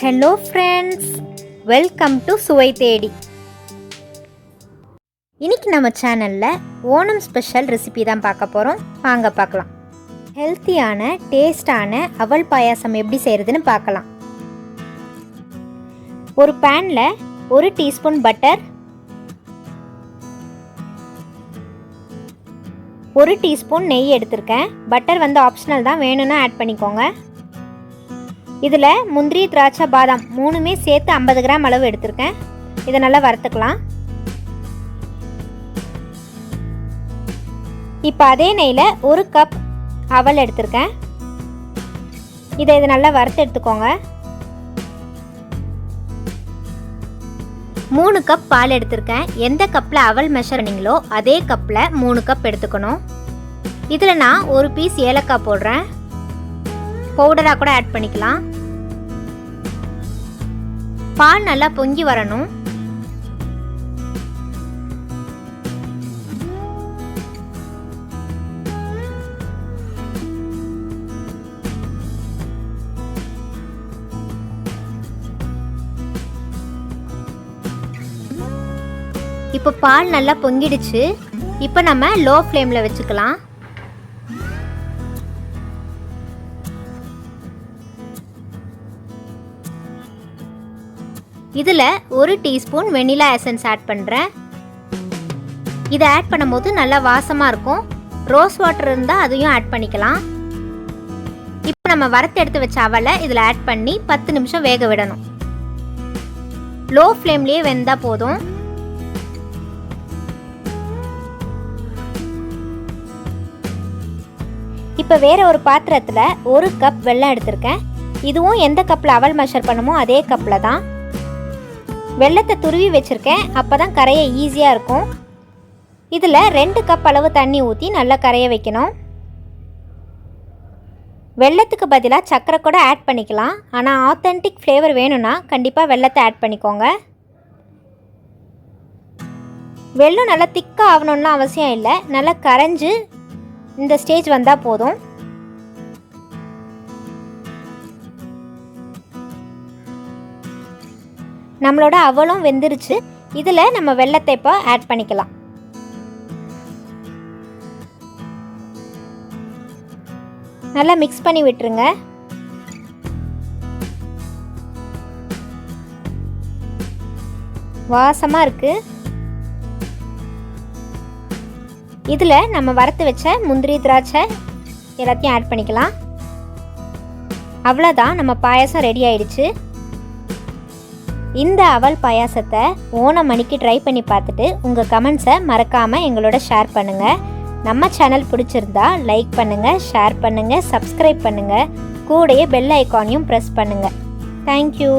Hello friends, welcome to சுவை தேடி. இன்னைக்கு நம்ம சேனலில் ஓணம் ஸ்பெஷல் ரெசிபி தான் பார்க்க போகிறோம். வாங்க பார்க்கலாம். ஹெல்த்தியான டேஸ்டான அவல் பாயாசம் எப்படி செய்கிறதுன்னு பார்க்கலாம். ஒரு பேனில் 1 டீஸ்பூன் பட்டர், 1 டீஸ்பூன் நெய் எடுத்திருக்கேன். பட்டர் ஆப்ஷனல் தான், வேணும்னா ஆட் பண்ணிக்கோங்க. இதில் முந்திரி, திராட்சை, பாதாம் 3மே சேர்த்து 50 கிராம் அளவு எடுத்திருக்கேன். இதை நல்லா வறுத்துக்கலாம். இப்போ அதே நெய்யில் 1 கப் அவல் எடுத்திருக்கேன். இதை நல்லா வறுத்து எடுத்துக்கோங்க. 3 கப் பால் எடுத்திருக்கேன். எந்த கப்பில் அவல் மெஷர் பண்ணீங்களோ அதே கப்பில் 3 கப் எடுத்துக்கணும். இதில் நான் 1 பீஸ் ஏலக்காய் போடுறேன். பவுடராக கூட ஆட் பண்ணிக்கலாம். பால் நல்லா பொங்கி வரணும். இப்போ பால் நல்லா பொங்கிடுச்சு. இப்போ நம்ம லோ ஃப்ளேமில் வச்சுக்கலாம். இதில் 1 டீஸ்பூன் வெனிலா எசன்ஸ் ஆட் பண்ணுறேன். இதை ஆட் பண்ணும்போது நல்லா வாசமாக இருக்கும். ரோஸ் வாட்டர் இருந்தால் அதையும் ஆட் பண்ணிக்கலாம். இப்போ நம்ம வறுத்து எடுத்து வச்ச அவலை இதில் ஆட் பண்ணி 10 நிமிஷம் வேக விடணும். லோ ஃப்ளேம்லேயே வெந்தால் போதும். இப்போ வேறு ஒரு பாத்திரத்தில் 1 கப் வெல்லம் எடுத்திருக்கேன். இதுவும் எந்த கப்பில் அவல் மெஷர் பண்ணுமோ அதே கப்பில் தான். வெல்லத்தை துருவி வச்சுருக்கேன், அப்போ தான் கரைய ஈஸியாக இருக்கும். இதில் 2 கப் அளவு தண்ணி ஊற்றி நல்லா கரைய வைக்கணும். வெல்லத்துக்கு பதிலாக சர்க்கரை கூட ஆட் பண்ணிக்கலாம். ஆனால் ஆத்தென்டிக் ஃப்ளேவர் வேணும்னா கண்டிப்பாக வெல்லத்தை ஆட் பண்ணிக்கோங்க. வெல்லம் நல்லா திக்காக ஆகணும்லாம் அவசியம் இல்லை. நல்லா கரைஞ்சி இந்த ஸ்டேஜ் வந்தால் போதும். நம்மளோட அவலும் வெந்துருச்சு. இதில் நம்ம வெல்லத்தை இப்போ ஆட் பண்ணிக்கலாம். நல்லா மிக்ஸ் பண்ணி விட்டுருங்க. வாசமாக இருக்குது. இதில் நம்ம வறுத்து வச்ச முந்திரி, திராட்சை எல்லாத்தையும் ஆட் பண்ணிக்கலாம். அவ்வளோதான், நம்ம பாயாசம் ரெடி ஆயிடுச்சு. இந்த அவல் பாயாசத்தை ஓணம் அன்னைக்கு ட்ரை பண்ணி பார்த்துட்டு உங்கள் கமெண்ட்ஸை மறக்காமல் எங்களோட ஷேர் பண்ணுங்கள். நம்ம சேனல் பிடிச்சிருந்தா லைக் பண்ணுங்கள், ஷேர் பண்ணுங்கள், சப்ஸ்கிரைப் பண்ணுங்கள். கூடயே பெல் ஐக்கானையும் ப்ரெஸ் பண்ணுங்கள். தேங்க்யூ.